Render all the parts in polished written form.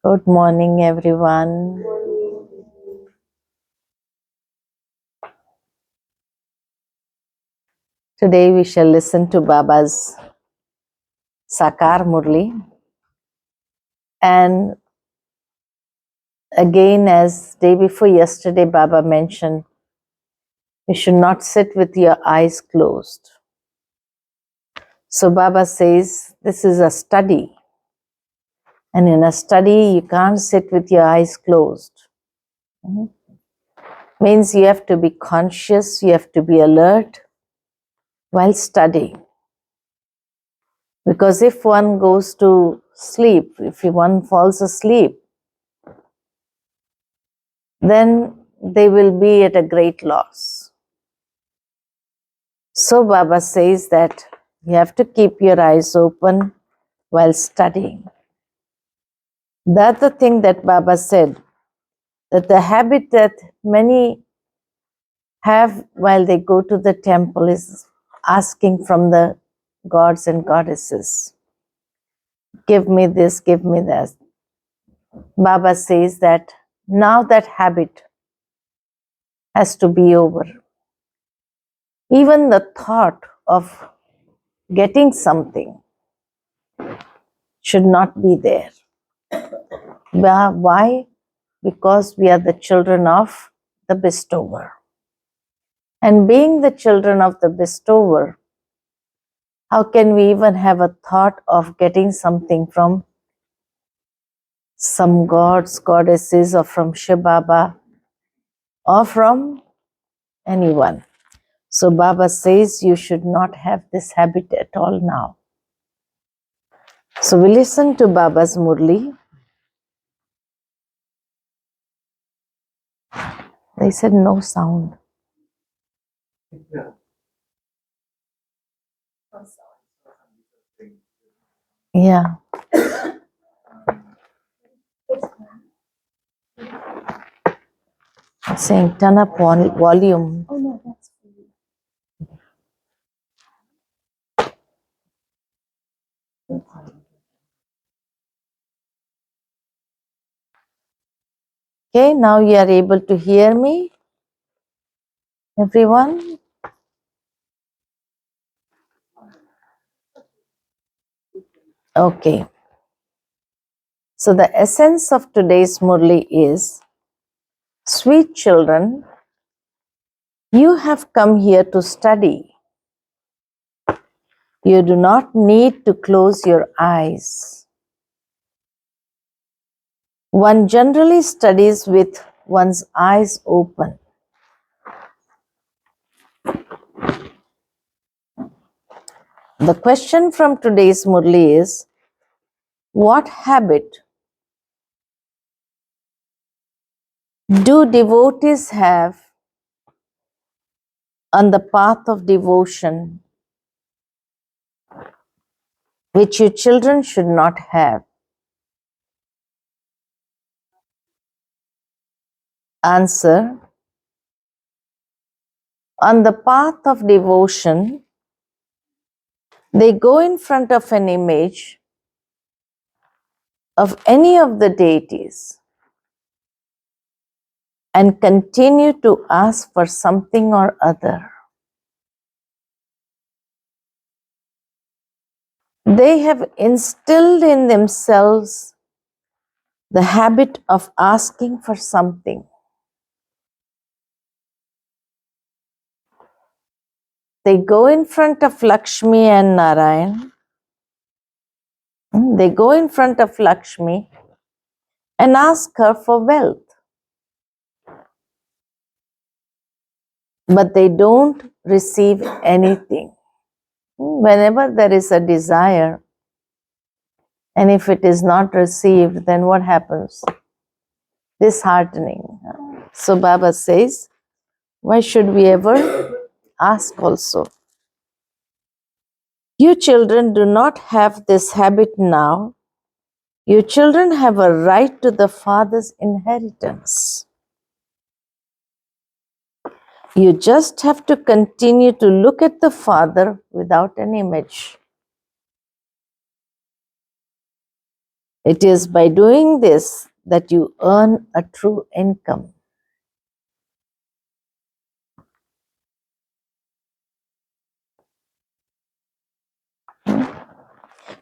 Good morning, everyone. Today we shall listen to Baba's Sakar Murli. And again, as day before yesterday, Baba mentioned, you should not sit with your eyes closed. So Baba says, this is a study. And in a study, you can't sit with your eyes closed. Means you have to be conscious, you have to be alert while studying. Because if one goes to sleep, if one falls asleep, then they will be at a great loss. So Baba says that you have to keep your eyes open while studying. The other thing that Baba said, that the habit that many have while they go to the temple is asking from the gods and goddesses, give me this, give me that. Baba says that now that habit has to be over. Even the thought of getting something should not be there. Why? Because we are the children of the bestower. And being the children of the bestower, how can we even have a thought of getting something from some gods, goddesses, or from Shiva Baba, or from anyone? So Baba says you should not have this habit at all now. So we listen to Baba's Murli. They said no sound. Yeah. Saying turn up volume. Oh no, that's okay. Now you are able to hear me, everyone. Okay. So the essence of today's Murli is, sweet children, you have come here to study. You do not need to close your eyes. One generally studies with one's eyes open. The question from today's Murli is, what habit do devotees have on the path of devotion which you children should not have? Answer: on the path of devotion, they go in front of an image of any of the deities and continue to ask for something or other. They have instilled in themselves the habit of asking for something. They go in front of Lakshmi and Narayan. They go in front of Lakshmi and ask her for wealth. But they don't receive anything. Whenever there is a desire, and if it is not received, then what happens? Disheartening. So Baba says, why should we ever ask also? You children do not have this habit now. You children have a right to the Father's inheritance. You just have to continue to look at the Father without an image. It is by doing this that you earn a true income.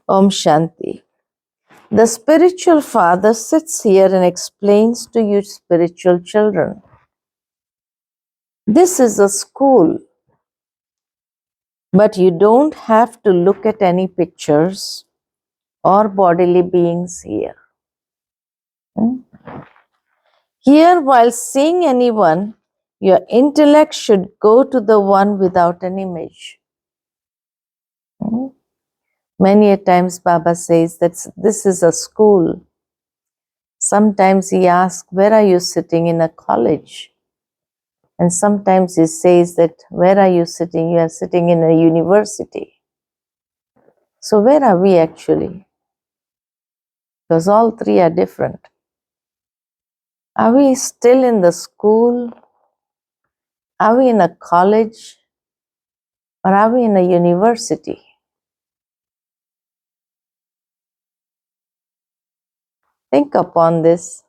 Om Shanti. The spiritual father sits here and explains to you spiritual children. This is a school, but you don't have to look at any pictures or bodily beings here. Hmm? Here, while seeing anyone, your intellect should go to the one without an image. Hmm? Many a times Baba says that this is a school. Sometimes he asks, where are you sitting in a college? And sometimes he says that, where are you sitting? You are sitting in a university. So where are we actually? Because all three are different. Are we still in the school? Are we in a college? Or are we in a university? Think upon this.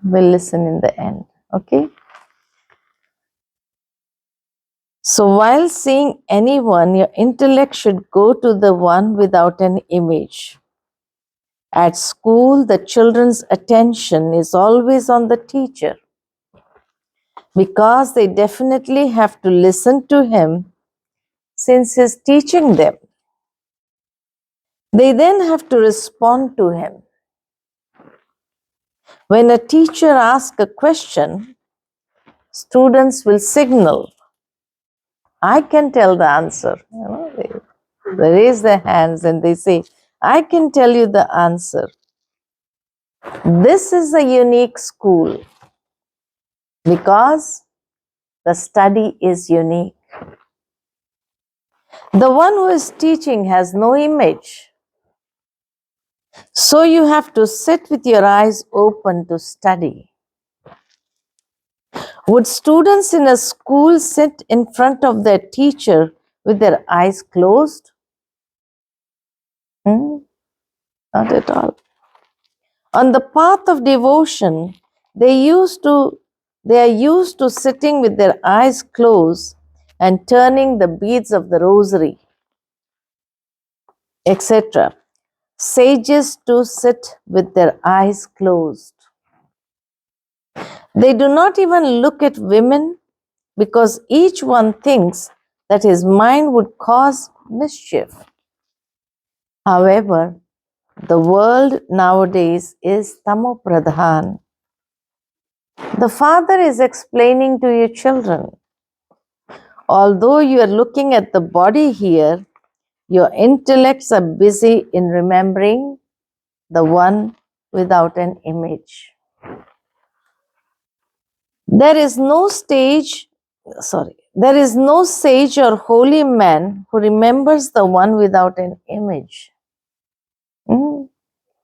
We'll listen in the end. Okay? So while seeing anyone, your intellect should go to the one without an image. At school, the children's attention is always on the teacher because they definitely have to listen to him since he's teaching them. They then have to respond to him. When a teacher asks a question, students will signal, I can tell the answer. They raise their hands and they say, I can tell you the answer. This is a unique school because the study is unique. The one who is teaching has no image. So you have to sit with your eyes open to study. Would students in a school sit in front of their teacher with their eyes closed? Not at all. On the path of devotion, they are used to sitting with their eyes closed and turning the beads of the rosary, etc. Sages too sit with their eyes closed. They do not even look at women because each one thinks that his mind would cause mischief. However, the world nowadays is tamo pradhan. The father is explaining to you children, although you are looking at the body here, your intellects are busy in remembering the one without an image. There is no stage, there is no sage or holy man who remembers the one without an image.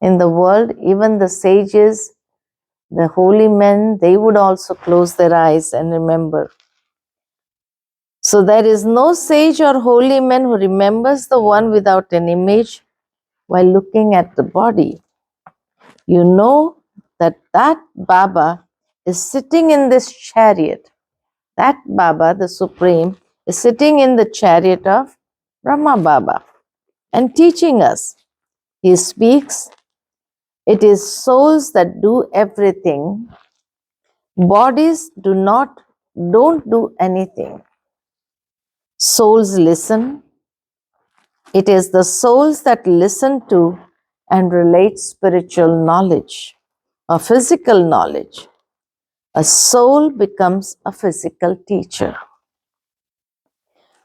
In the world, even the sages, the holy men, they would also close their eyes and remember. So there is no sage or holy man who remembers the one without an image while looking at the body. You know that Baba is sitting in this chariot. That Baba, the Supreme, is sitting in the chariot of Brahma Baba and teaching us. He speaks, it is souls that do everything. Bodies don't do anything. Souls listen. It is the souls that listen to and relate spiritual knowledge or physical knowledge. A soul becomes a physical teacher.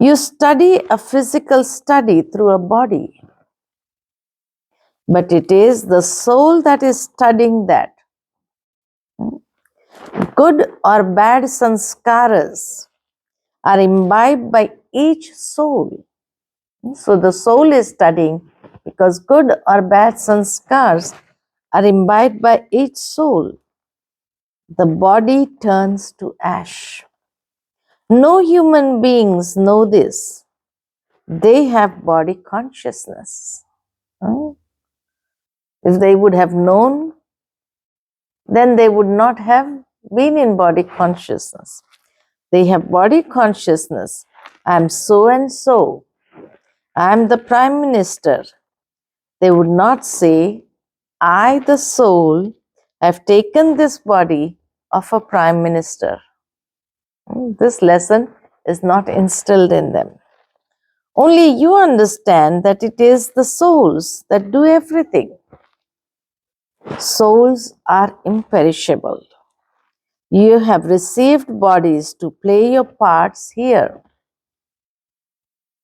You study a physical study through a body, but it is the soul that is studying that. Good or bad sanskaras are imbibed by each soul. So the soul is studying because good or bad sanskars are imbibed by each soul. The body turns to ash. No human beings know this. They have body consciousness. If they would have known, then they would not have been in body consciousness. They have body consciousness. I'm so and so. I'm the Prime Minister. They would not say, I, the soul, have taken this body of a Prime Minister. This lesson is not instilled in them. Only you understand that it is the souls that do everything. Souls are imperishable. You have received bodies to play your parts here.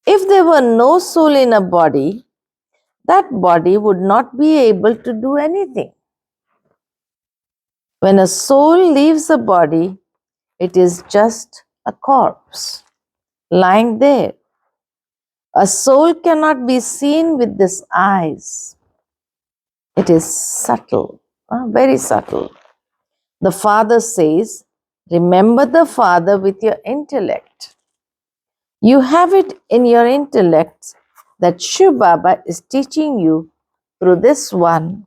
If there were no soul in a body, that body would not be able to do anything. When a soul leaves a body, it is just a corpse lying there. A soul cannot be seen with these eyes. It is subtle, very subtle. The Father says, remember the Father with your intellect. You have it in your intellect that Shiv Baba is teaching you through this one.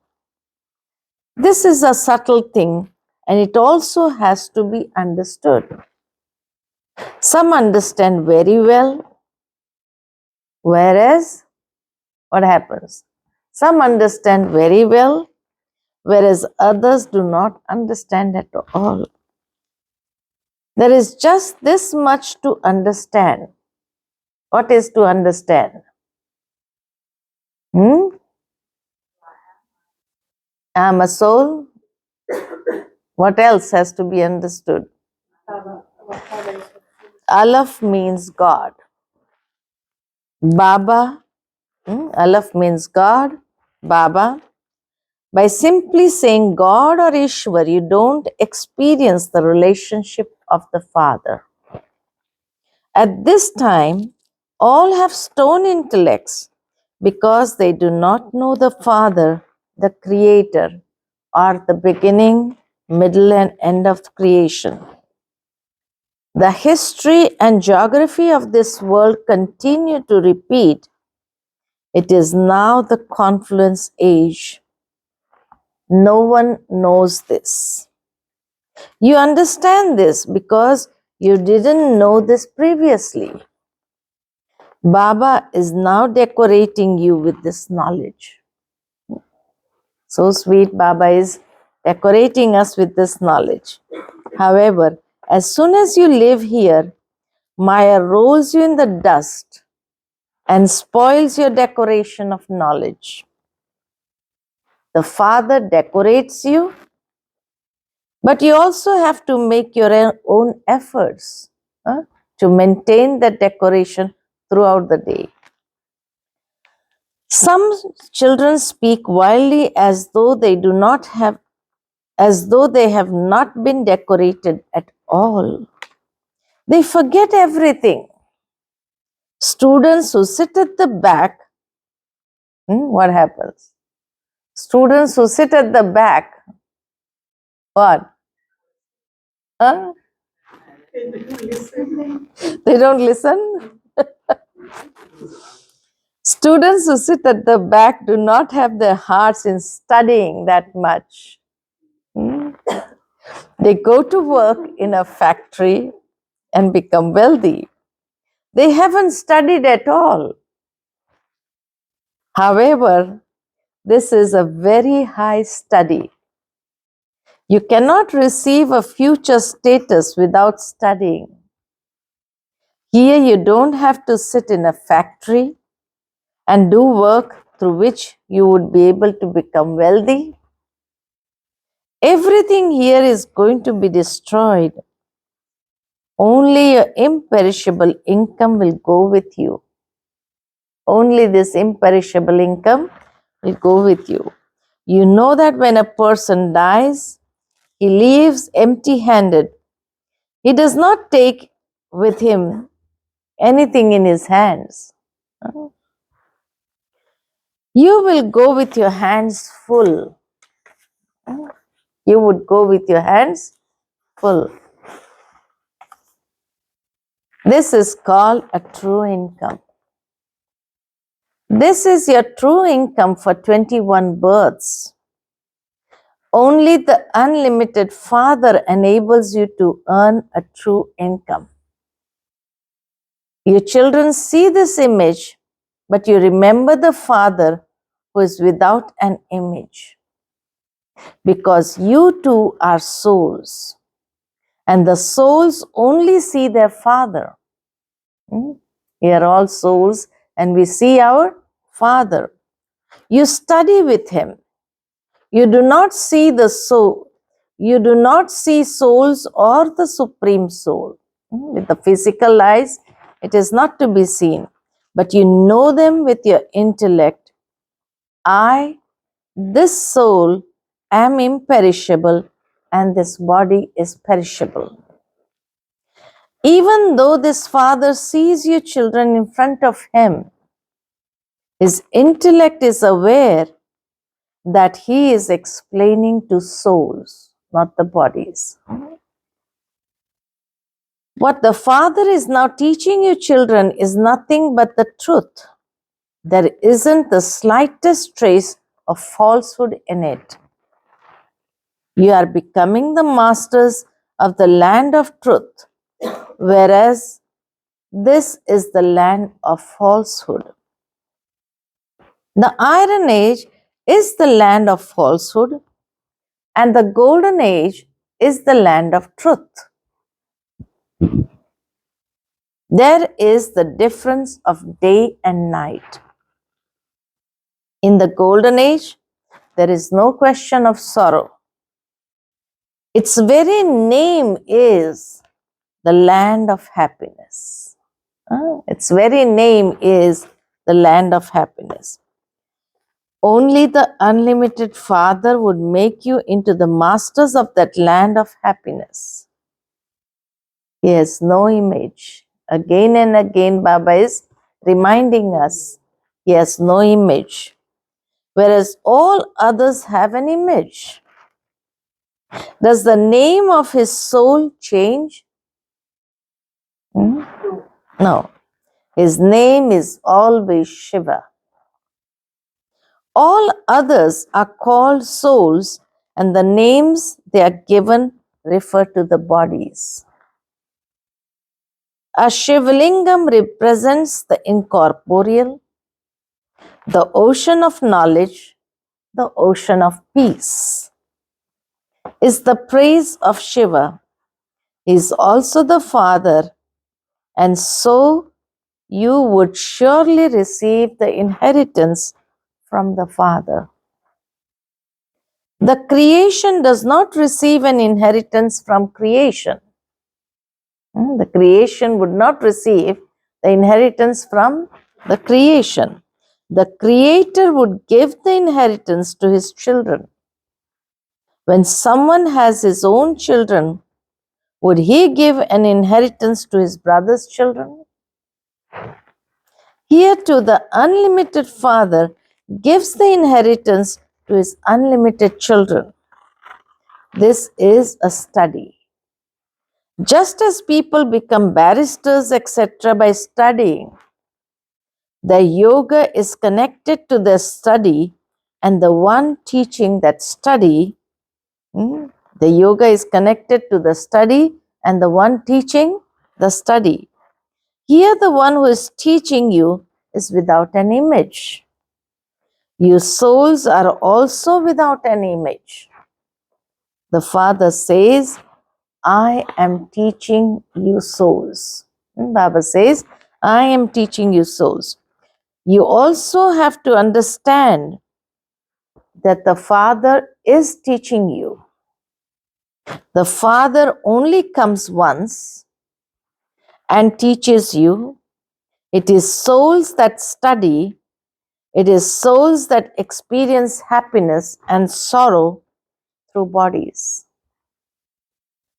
This is a subtle thing and it also has to be understood. Some understand very well, whereas what happens? Some understand very well, whereas others do not understand at all. There is just this much to understand. What is to understand? I am a soul. What else has to be understood? Alaf means God. Baba, Alaf means God, Baba. By simply saying God or Ishwar, you don't experience the relationship of the Father. At this time, all have stone intellects because they do not know the Father, the Creator, or the beginning, middle, and end of creation. The history and geography of this world continue to repeat. It is now the confluence age. No one knows this. You understand this because you didn't know this previously. Baba is now decorating you with this knowledge. So sweet, Baba is decorating us with this knowledge. However, as soon as you live here, Maya rolls you in the dust and spoils your decoration of knowledge. The Father decorates you, but you also have to make your own efforts to maintain that decoration throughout the day. Some children speak wildly as though they have not been decorated at all. They forget everything. Students who sit at the back, what happens? Students who sit at the back, what? Huh? They don't listen? Students who sit at the back do not have their hearts in studying that much. They go to work in a factory and become wealthy. They haven't studied at all. However, this is a very high study. You cannot receive a future status without studying. Here you don't have to sit in a factory and do work through which you would be able to become wealthy. Everything here is going to be destroyed. Only your imperishable income will go with you. Only this imperishable income will go with you. You know that when a person dies, he leaves empty-handed. He does not take with him anything in his hands. You will go with your hands full. You would go with your hands full. This is called a true income. This is your true income for 21 births. Only the unlimited Father enables you to earn a true income. Your children see this image, but you remember the Father who is without an image. Because you too are souls, and the souls only see their Father. We are all souls, and we see our Father. You study with Him. You do not see the soul. You do not see souls or the Supreme Soul. With the physical eyes, it is not to be seen, but you know them with your intellect. I, this soul, am imperishable, and this body is perishable. Even though this Father sees you children in front of Him, His intellect is aware that He is explaining to souls, not the bodies. What the Father is now teaching you children is nothing but the truth. There isn't the slightest trace of falsehood in it. You are becoming the masters of the land of truth, whereas this is the land of falsehood. The Iron Age is the land of falsehood, and the Golden Age is the land of truth. There is the difference of day and night. In the Golden Age, there is no question of sorrow. Its very name is the land of happiness. Its very name is the land of happiness. Only the unlimited Father would make you into the masters of that land of happiness. He has no image. Again and again, Baba is reminding us he has no image, whereas all others have an image. Does the name of his soul change? No. His name is always Shiva. All others are called souls, and the names they are given refer to the bodies. A Shivlingam represents the incorporeal, the ocean of knowledge, the ocean of peace. Is the praise of Shiva. He is also the Father, and so you would surely receive the inheritance from the Father. The creation does not receive an inheritance from creation. The creation would not receive the inheritance from the creation. The Creator would give the inheritance to His children. When someone has his own children, would he give an inheritance to his brother's children? Here too, the unlimited Father gives the inheritance to his unlimited children. This is a study. Just as people become barristers, etc., by studying, the yoga is connected to their study, and the one teaching that study, the yoga is connected to the study, and the one teaching the study. Here, the one who is teaching you is without an image. You souls are also without an image. The Father says, I am teaching you souls. Baba says, I am teaching you souls. You also have to understand that the Father is teaching you. The Father only comes once and teaches you. It is souls that study. It is souls that experience happiness and sorrow through bodies.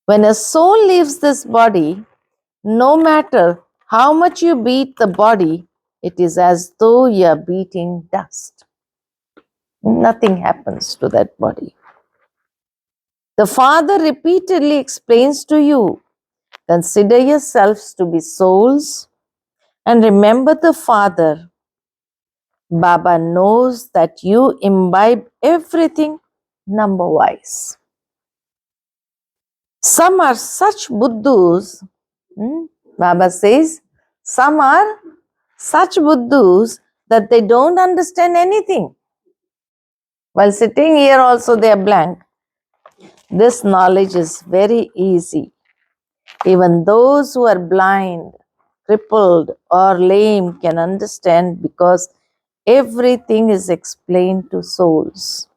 When a soul leaves this body, no matter how much you beat the body, it is as though you are beating dust. Nothing happens to that body. The Father repeatedly explains to you, consider yourselves to be souls and remember the Father. Baba knows that you imbibe everything number-wise. Some are such buddhus, Baba says, some are such buddhus that they don't understand anything. While sitting here also they are blank. This knowledge is very easy. Even those who are blind, crippled or lame can understand because everything is explained to souls.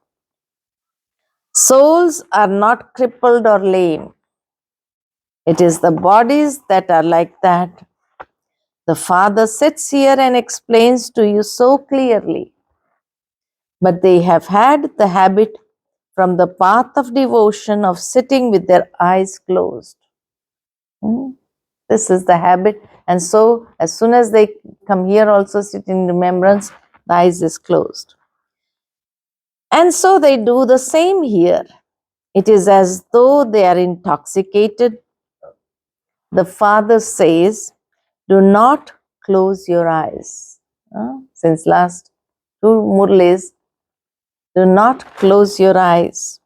Souls are not crippled or lame. It is the bodies that are like that. The Father sits here and explains to you so clearly. But they have had the habit from the path of devotion of sitting with their eyes closed. This is the habit. And so, as soon as they come here, also sit in remembrance, the eyes is closed. And so they do the same here. It is as though they are intoxicated. The Father says, do not close your eyes. Since last two Murlis, do not close your eyes.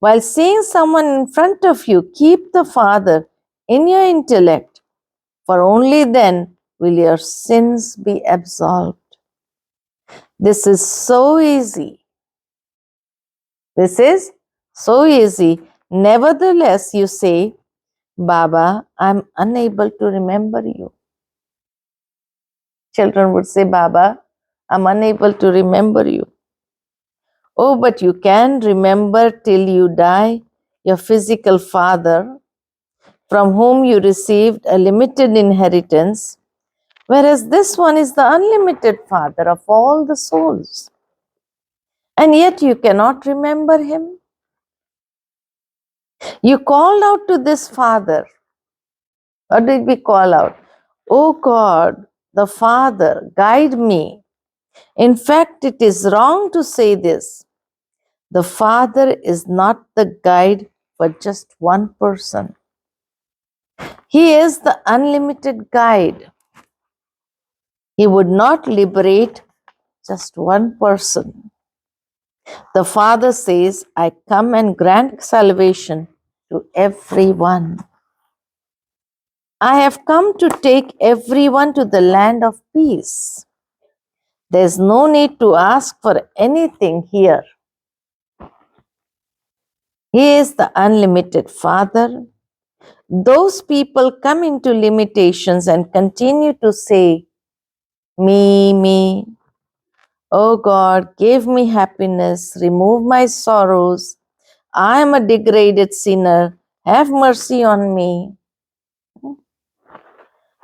While seeing someone in front of you, keep the Father in your intellect, for only then will your sins be absolved. This is so easy. This is so easy. Nevertheless, you say, Baba, I'm unable to remember you. Children would say, Baba, I'm unable to remember you. Oh, but you can remember till you die your physical father, from whom you received a limited inheritance, whereas this one is the unlimited Father of all the souls. And yet you cannot remember him. You called out to this Father. What did we call out? Oh God, the Father, guide me. In fact, it is wrong to say this. The Father is not the guide for just one person. He is the unlimited guide. He would not liberate just one person. The Father says, I come and grant salvation to everyone. I have come to take everyone to the land of peace. There's no need to ask for anything here. He is the unlimited Father. Those people come into limitations and continue to say, me, me. Oh God, give me happiness, remove my sorrows. I am a degraded sinner. Have mercy on me.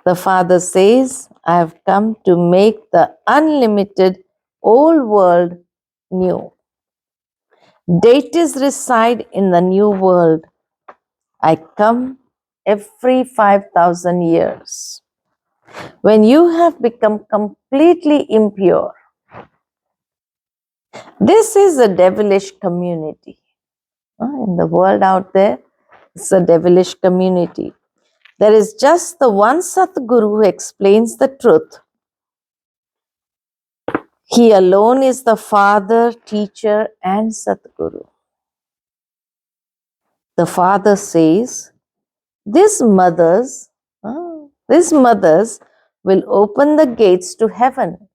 The Father says, I have come to make the unlimited old world new. Deities reside in the new world. I come every 5,000 years. When you have become completely impure, this is a devilish community. In the world out there, it's a devilish community. There is just the one Satguru who explains the truth. He alone is the Father, Teacher, and Satguru. The Father says, these mothers will open the gates to heaven.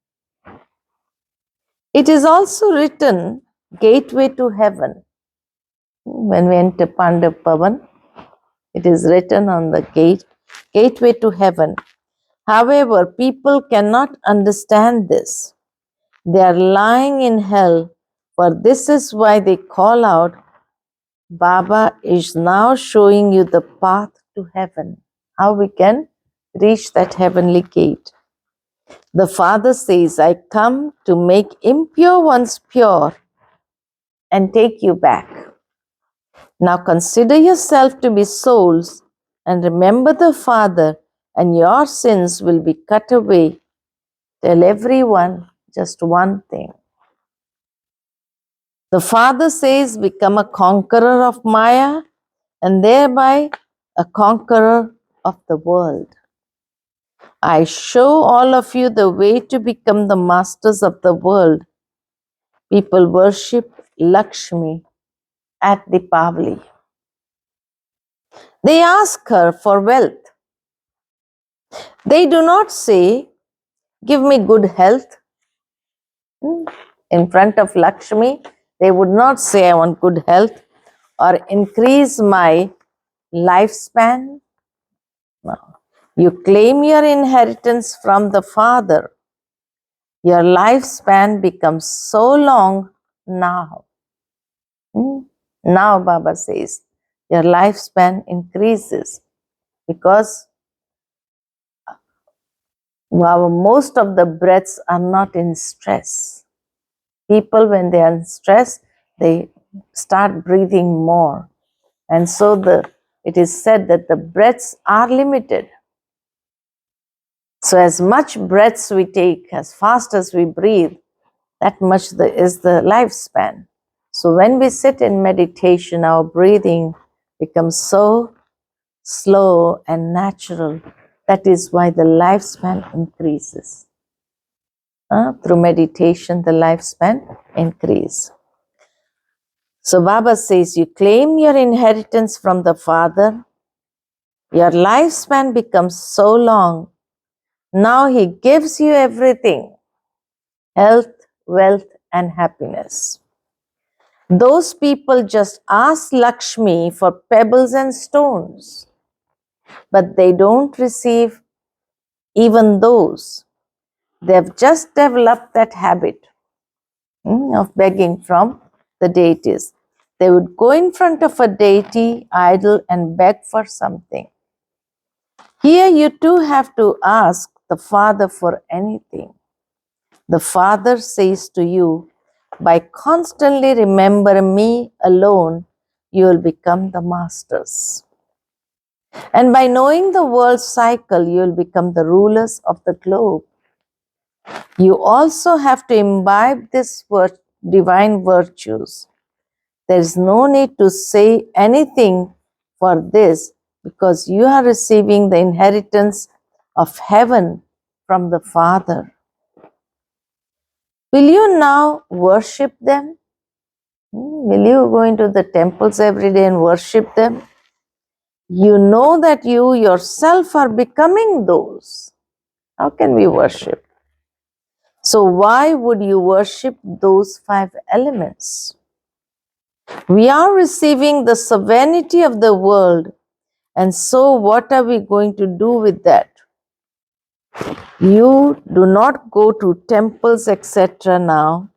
It is also written, gateway to heaven. When we enter Pandav Bhavan, it is written on the gate, gateway to heaven. However, people cannot understand this. They are lying in hell, for this is why they call out, Baba is now showing you the path to heaven. How we can reach that heavenly gate. The Father says, I come to make impure ones pure and take you back. Now consider yourself to be souls and remember the Father, and your sins will be cut away. Tell everyone just one thing. The Father says, become a conqueror of Maya and thereby a conqueror of the world. I show all of you the way to become the masters of the world. People worship Lakshmi at Deepavali. They ask her for wealth. They do not say, give me good health. In front of Lakshmi, they would not say, I want good health or increase my lifespan. No. You claim your inheritance from the Father. Your lifespan becomes so long now. Now, Baba says, your lifespan increases because most of the breaths are not in stress. People, when they are in stress, they start breathing more. And so it is said that the breaths are limited. So as much breaths we take, as fast as we breathe, that much is the lifespan. So when we sit in meditation, our breathing becomes so slow and natural. That is why the lifespan increases. Through meditation, the lifespan increases. So Baba says, you claim your inheritance from the Father. Your lifespan becomes so long. Now He gives you everything: health, wealth, and happiness. Those people just ask Lakshmi for pebbles and stones, but they don't receive even those. They've just developed that habit of begging from the deities. They would go in front of a deity idol and beg for something. Here you too have to ask the Father for anything. The Father says to you, by constantly remembering me alone, you will become the masters. And by knowing the world cycle, you will become the rulers of the globe. You also have to imbibe these divine virtues. There is no need to say anything for this because you are receiving the inheritance of heaven from the Father. Will you now worship them? Will you go into the temples every day and worship them? You know that you yourself are becoming those. How can we worship? So why would you worship those 5 elements? We are receiving the sovereignty of the world, and so what are we going to do with that? You do not go to temples, etc. now.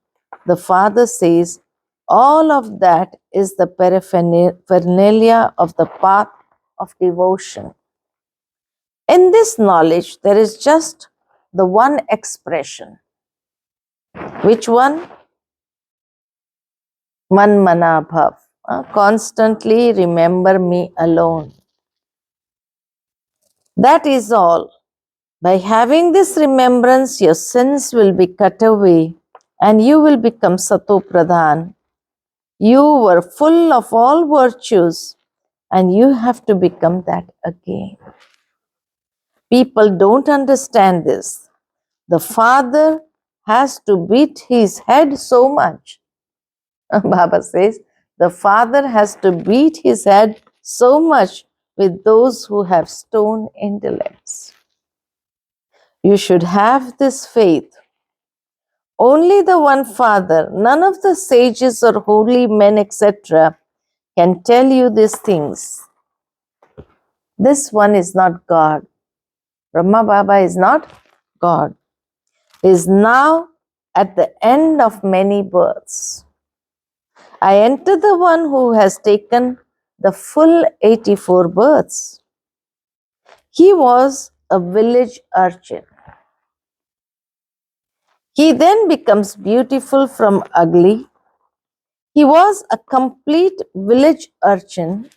The Father says, all of that is the paraphernalia of the path of devotion. In this knowledge, there is just the one expression. Which one? Man mana bhav. Constantly remember me alone. That is all. By having this remembrance, your sins will be cut away and you will become Sato Pradhan. You were full of all virtues and you have to become that again. People don't understand this. The Father has to beat his head so much. Baba says, the Father has to beat his head so much with those who have stone intellects. You should have this faith. Only the one Father, none of the sages or holy men, etc., can tell you these things. This one is not God. Brahma Baba is not God. He is now at the end of many births. I enter the one who has taken the full 84 births. He was a village urchin. He then becomes beautiful from ugly. He was a complete village urchin.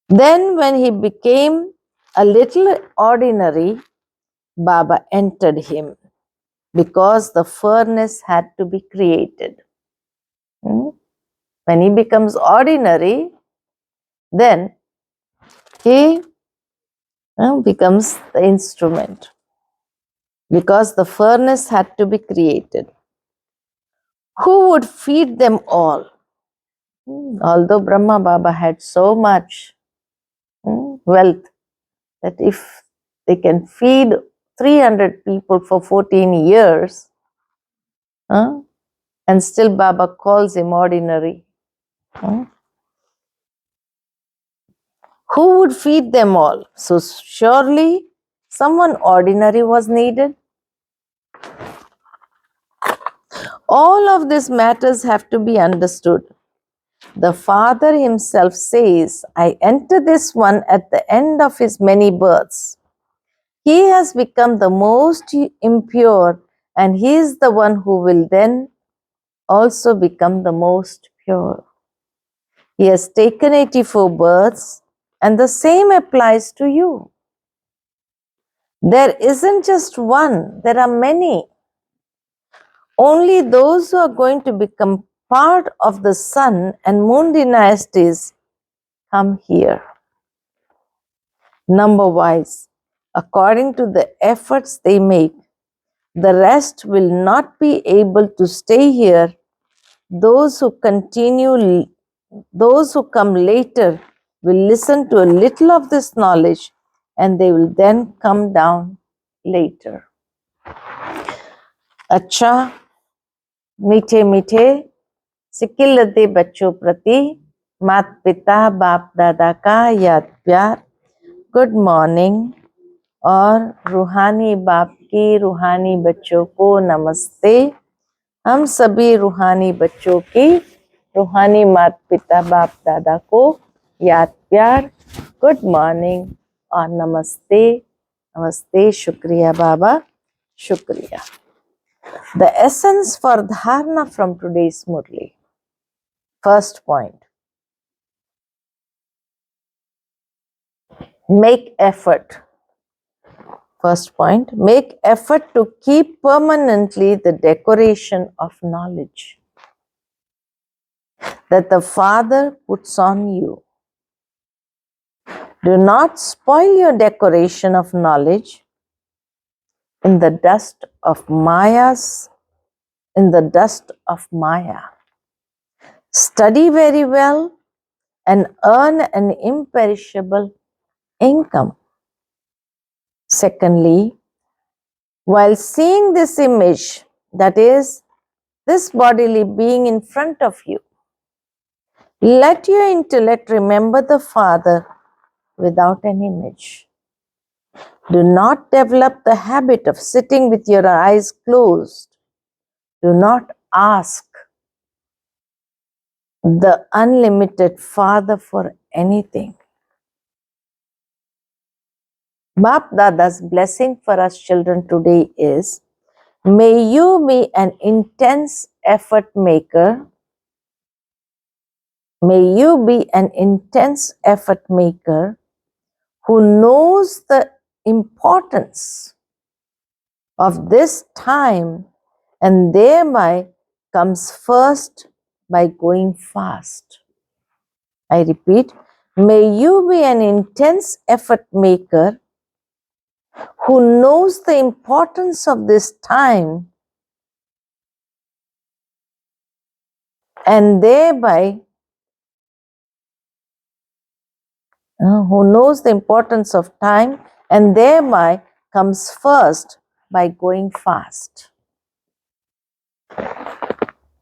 Then when he became a little ordinary, Baba entered him because the furnace had to be created. When he becomes ordinary, then he becomes the instrument, because the furnace had to be created. Who would feed them all? Although Brahma Baba had so much wealth, that if they can feed 300 people for 14 years, and still Baba calls him ordinary. Who would feed them all? So surely someone ordinary was needed. All of these matters have to be understood. The Father himself says, I enter this one at the end of his many births. He has become the most impure, and he is the one who will then also become the most pure. He has taken 84 births, and the same applies to you. There isn't just one, there are many. Only those who are going to become part of the sun and moon dynasties come here. Number wise, according to the efforts they make, the rest will not be able to stay here. Those who come later will listen to a little of this knowledge, and they will then come down later. अच्छा, मीठे मीठे सिकिलते बच्चों प्रति माता पिता बाप दादा का याद प्यार, गुड मॉर्निंग, और रूहानी बाप की रूहानी बच्चों को नमस्ते। हम सभी रूहानी बच्चों की रूहानी माता पिता बाप दादा को याद प्यार, गुड मॉर्निंग और नमस्ते। नमस्ते, शुक्रिया बाबा, शुक्रिया। The essence for dharana from today's Murli. First point, make effort. First point, make effort to keep permanently the decoration of knowledge that the Father puts on you. Do not spoil your decoration of knowledge in the dust of Maya. Study very well and earn an imperishable income. Secondly, while seeing this image, that is, this bodily being in front of you, let your intellect remember the Father without an image. Do not develop the habit of sitting with your eyes closed. Do not ask the unlimited Father for anything. Bap Dada's blessing for us children today is, may you be an intense effort maker. May you be an intense effort maker who knows the importance of this time and thereby comes first by going fast. I repeat, may you be an intense effort maker who knows the importance of this time and thereby who knows the importance of time and thereby comes first by going fast.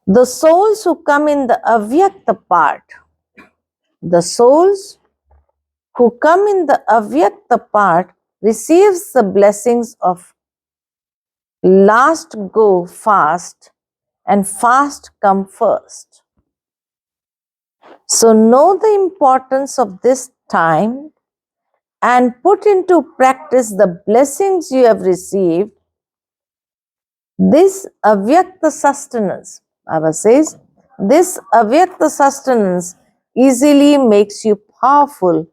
The souls who come in the avyakta part, receives the blessings of last go fast and fast come first. So know the importance of this time and put into practice the blessings you have received. This avyakta sustenance, Baba says, this avyakta sustenance easily makes you powerful,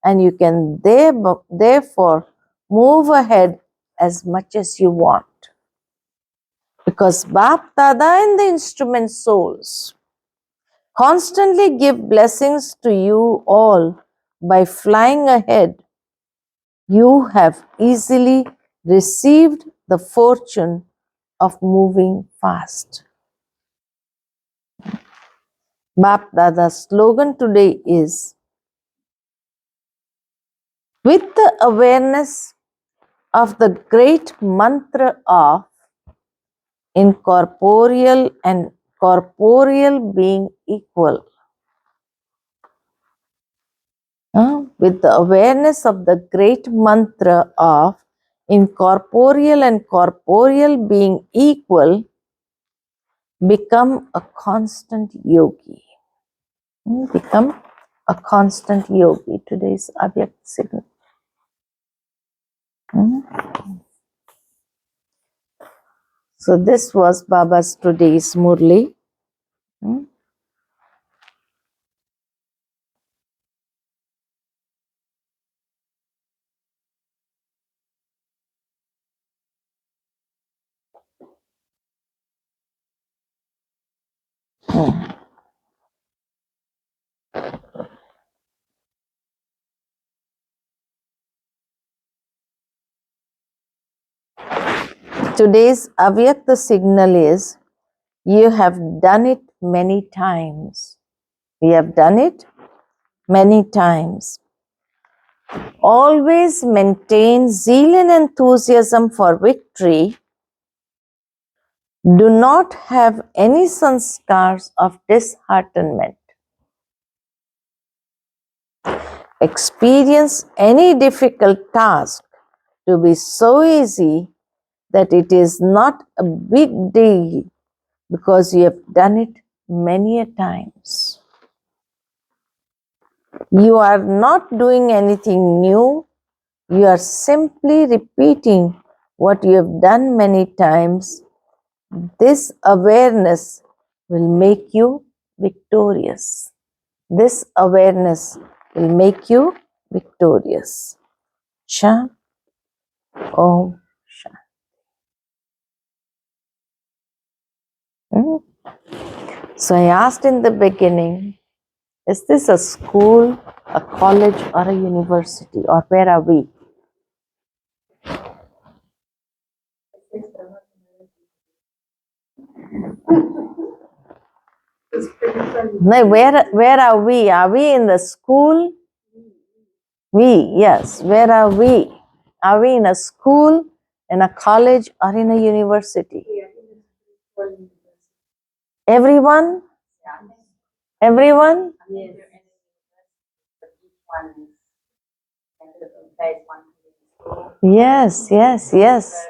and you can therefore move ahead as much as you want. Because Bap Dada and the instrument souls constantly give blessings to you all by flying ahead you have easily received the fortune of moving fast. Bap Dada's slogan today is, with the awareness of the great mantra of incorporeal and corporeal being equal. With the awareness of the great mantra of incorporeal and corporeal being equal, become a constant yogi. Become a constant yogi. Today's Abhyakt signal. So this was Baba's today's Murli. Today's Avyakta signal is, you have done it many times. We have done it many times. Always maintain zeal and enthusiasm for victory. Do not have any sanskars of disheartenment. Experience any difficult task to be so easy that it is not a big deal because you have done it many a times. You are not doing anything new. You are simply repeating what you have done many times. This awareness will make you victorious. This awareness will make you victorious. Sha, Om, Sha. So I asked in the beginning, is this a school, a college, or a university, or where are we? No, where are we? Are we in the school? We, yes. Where are we? Are we in a school, in a college, or in a university? Everyone? Everyone? Yes, yes, yes.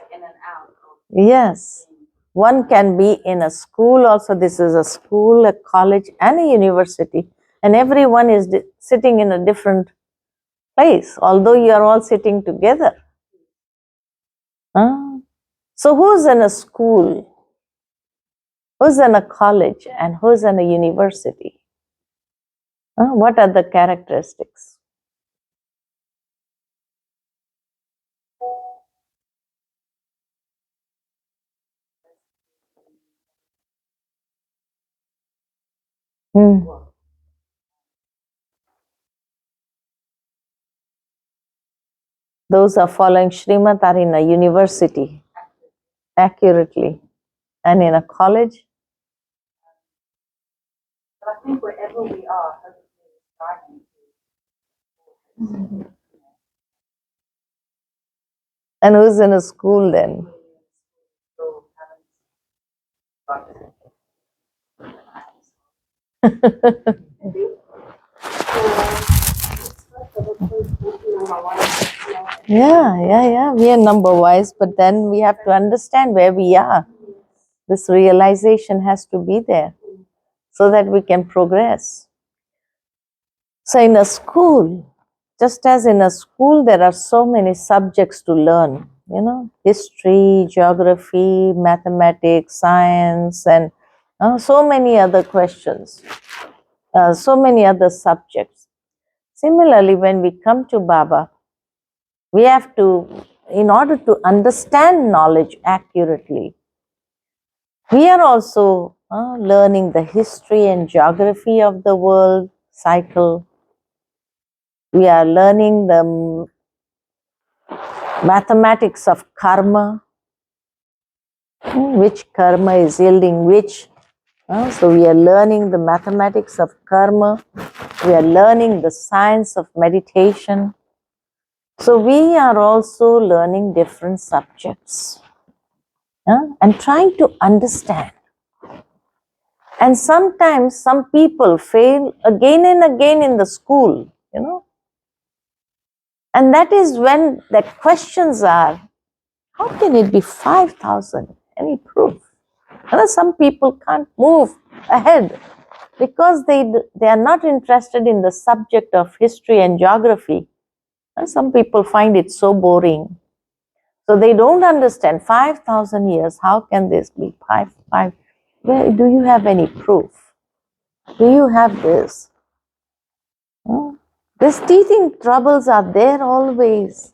Yes. One can be in a school also. This is a school, a college, and a university. And everyone is sitting in a different place, although you are all sitting together. So who's in a school? Who's in a college? And who's in a university? What are the characteristics? Those are following Srimad are in a university accurately, and in a college. But I think wherever we are, hopefully it's striving to. And who's in a school then? Yeah. We are number wise, but then we have to understand where we are. This realization has to be there so that we can progress. So in a school, just as in a school, there are so many subjects to learn, history, geography, mathematics, science, and so many other questions, so many other subjects. Similarly, when we come to Baba, we have to, in order to understand knowledge accurately, we are also learning the history and geography of the world cycle. We are learning the mathematics of karma, which karma is yielding which. So we are learning the mathematics of karma. We are learning the science of meditation. So we are also learning different subjects and trying to understand. And sometimes some people fail again and again in the school, And that is when the questions are, how can it be 5,000? Any proof? Some people can't move ahead because they are not interested in the subject of history and geography. And some people find it so boring. So they don't understand 5,000 years. How can this be five? Where do you have any proof? Do you have this? These teething troubles are there always.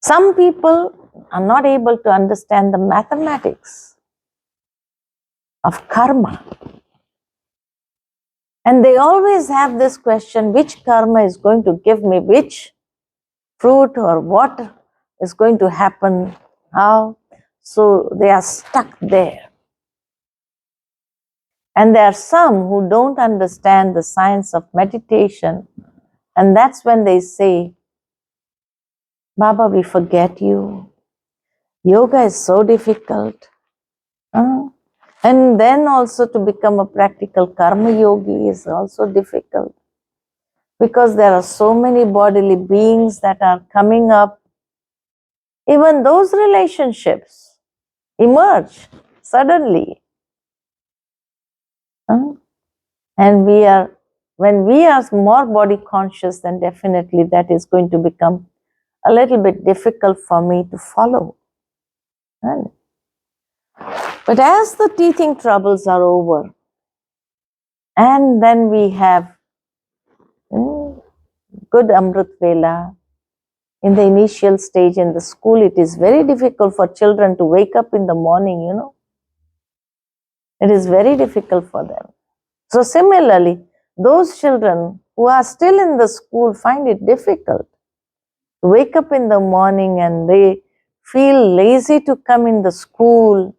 Some people are not able to understand the mathematics of karma. And they always have this question, which karma is going to give me which fruit, or what is going to happen, how? So they are stuck there. And there are some who don't understand the science of meditation, and that's when they say, Baba, we forget you. Yoga is so difficult. And then also to become a practical karma yogi is also difficult, because there are so many bodily beings that are coming up. Even those relationships emerge suddenly. And when we are more body conscious, then definitely that is going to become a little bit difficult for me to follow. But as the teething troubles are over, and then we have good Amrit Vela. In the initial stage in the school, it is very difficult for children to wake up in the morning, It is very difficult for them. So similarly, those children who are still in the school find it difficult to wake up in the morning, and they feel lazy to come in the school,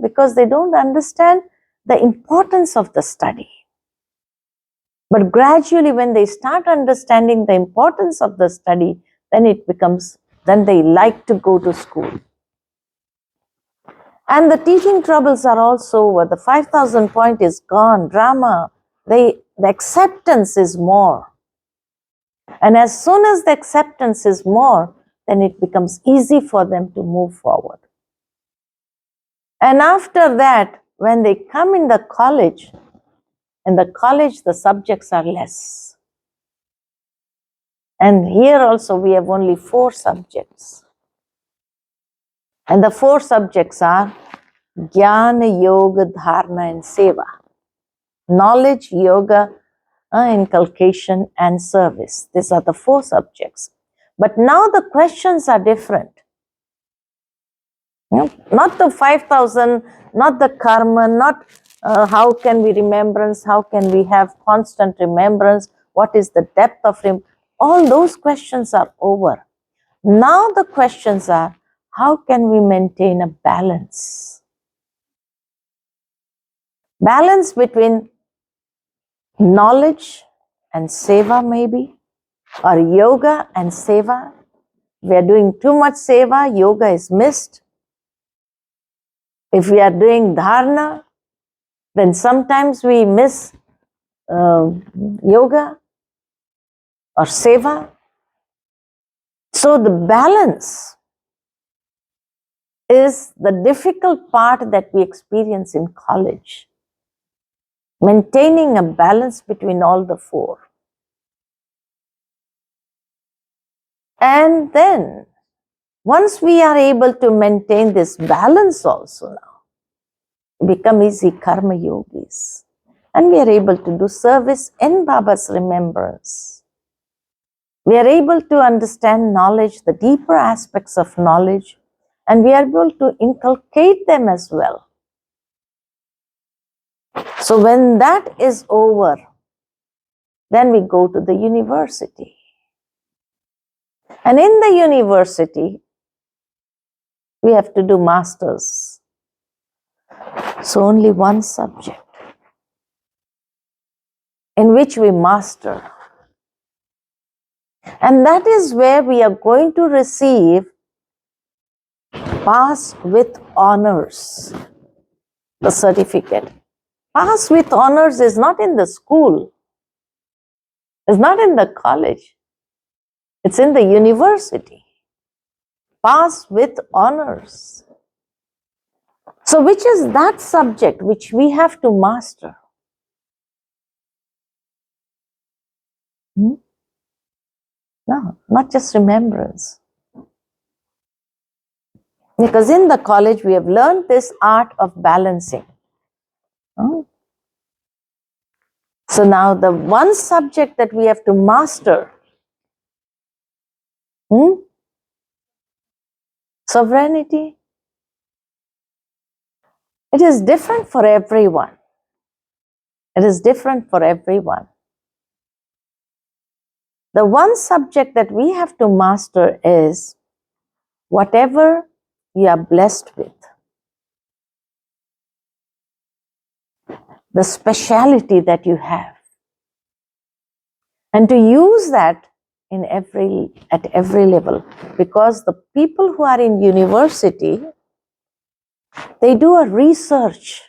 because they don't understand the importance of the study. But gradually, when they start understanding the importance of the study, then they like to go to school. And the teaching troubles are also over. The 5,000 point is gone. Drama, the acceptance is more. And as soon as the acceptance is more, then it becomes easy for them to move forward. And after that, when they come in the college the subjects are less. And here also we have only 4 subjects. And the 4 subjects are Jnana, Yoga, Dharana, and Seva. Knowledge, Yoga, inculcation, and service. These are the 4 subjects. But now the questions are different. Not the 5,000, not the karma, not how can we remembrance, how can we have constant remembrance, what is the depth of remembrance. All those questions are over. Now the questions are, how can we maintain a balance? Balance between knowledge and seva maybe, or yoga and seva. We are doing too much seva, yoga is missed. If we are doing dharana, then sometimes we miss yoga or seva. So the balance is the difficult part that we experience in college. Maintaining a balance between all the 4. And then, once we are able to maintain this balance also now, become easy karma yogis. And we are able to do service in Baba's remembrance. We are able to understand knowledge, the deeper aspects of knowledge, and we are able to inculcate them as well. So when that is over, then we go to the university. And in the university, we have to do masters. So only one subject in which we master. And that is where we are going to receive pass with honors, the certificate. Pass with honors is not in the school, it's not in the college, it's in the university. Pass with honors. So which is that subject which we have to master? No, not just remembrance. Because in the college we have learned this art of balancing. So now the one subject that we have to master, sovereignty, it is different for everyone. It is different for everyone. The one subject that we have to master is whatever you are blessed with, the speciality that you have, and to use that at every level. Because the people who are in university, they do a research.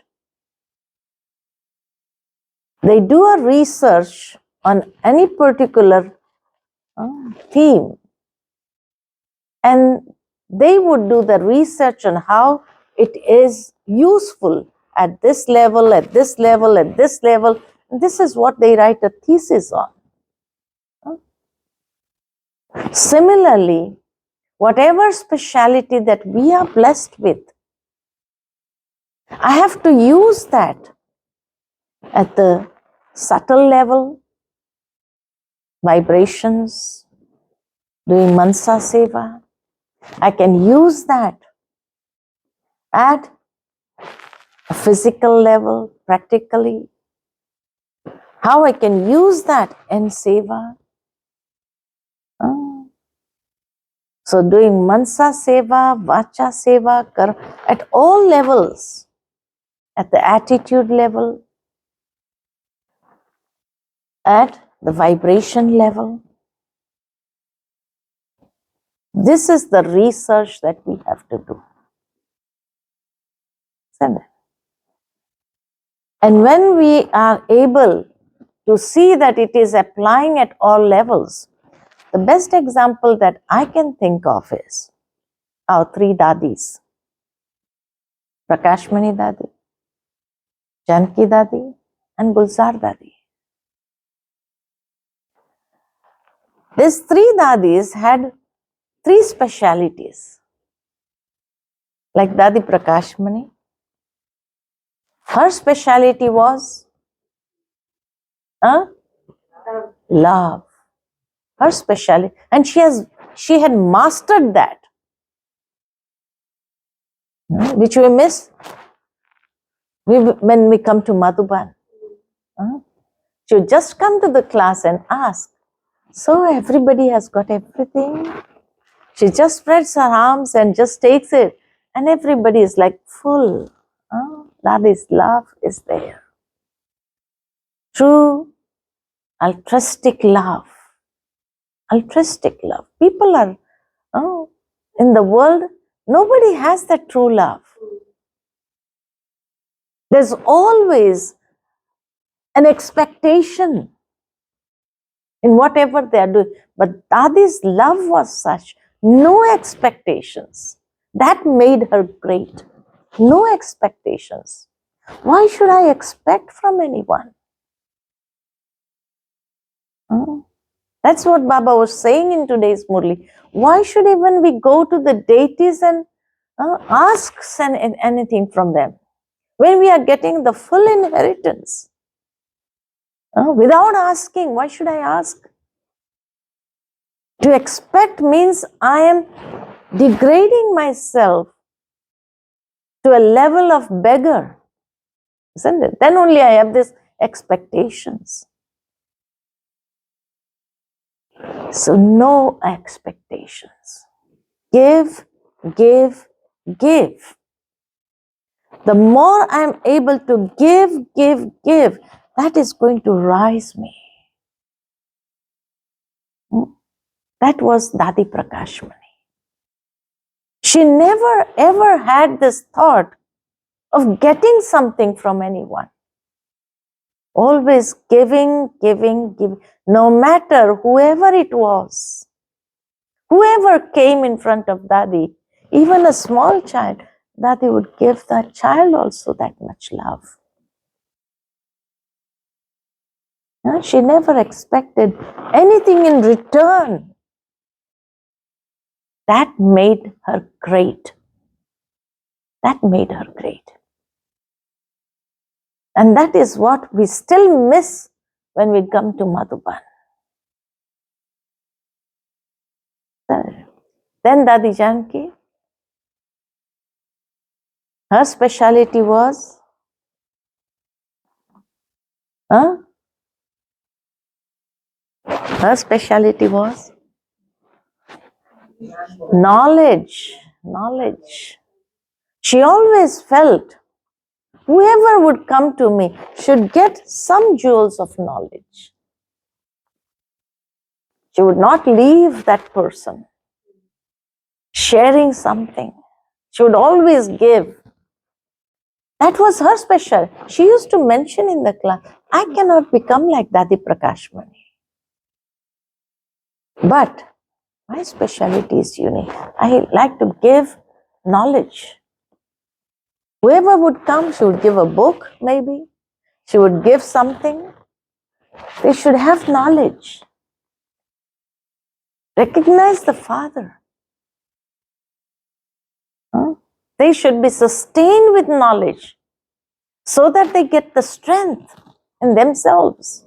They do a research on any particular theme, and they would do the research on how it is useful at this level, at this level, at this level. This is what they write a thesis on. Similarly, whatever speciality that we are blessed with, I have to use that at the subtle level, vibrations, doing mansa seva. I can use that at a physical level, practically. How I can use that in seva. So doing mansa seva, vacha seva, at all levels, at the attitude level, at the vibration level. This is the research that we have to do. And when we are able to see that it is applying at all levels, the best example that I can think of is our three dadis. Prakashmani Dadi, Janki Dadi, and Gulzar Dadi. These three dadis had three specialities. Like Dadi Prakashmani, her speciality was love. Her speciality, and she had mastered that, which we miss when we come to Madhuban. She would just come to the class and ask, so everybody has got everything? She just spreads her arms and just takes it, and everybody is like full. That is, love is there. True altruistic love. Altruistic love. People are, in the world, nobody has that true love. There's always an expectation in whatever they are doing. But Dadi's love was such, no expectations. That made her great. No expectations. Why should I expect from anyone? That's what Baba was saying in today's Murli. Why should even we go to the deities and ask anything from them when we are getting the full inheritance? Without asking, why should I ask? To expect means I am degrading myself to a level of beggar, isn't it? Then only I have these expectations. So no expectations. Give, give, give. The more I'm able to give, that is going to rise me. That was Dadi Prakashmani. She never ever had this thought of getting something from anyone. Always giving, giving, giving, no matter whoever it was. Whoever came in front of Dadi, even a small child, Dadi would give that child also that much love. She never expected anything in return. That made her great. That made her great. And that is what we still miss when we come to Madhuban. Then Dadi Janki, her speciality was, her speciality was knowledge. Knowledge. She always felt whoever would come to me should get some jewels of knowledge. She would not leave that person sharing something. She would always give. That was her special. She used to mention in the class, I cannot become like Dadi Prakashmani. But my speciality is unique. I like to give knowledge. Whoever would come, she would give a book, maybe. She would give something. They should have knowledge. Recognize the Father. They should be sustained with knowledge so that they get the strength in themselves.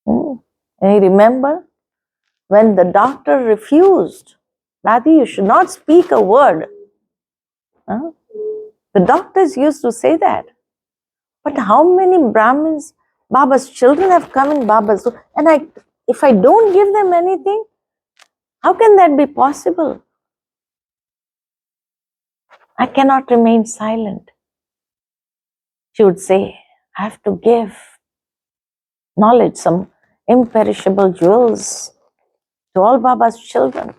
And you remember when the doctor refused, Dadi, you should not speak a word. The doctors used to say that. But how many Brahmins, Baba's children have come in Baba's, and if I don't give them anything, how can that be possible? I cannot remain silent. She would say, I have to give knowledge, some imperishable jewels to all Baba's children.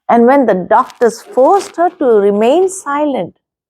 And when the doctors forced her to remain silent,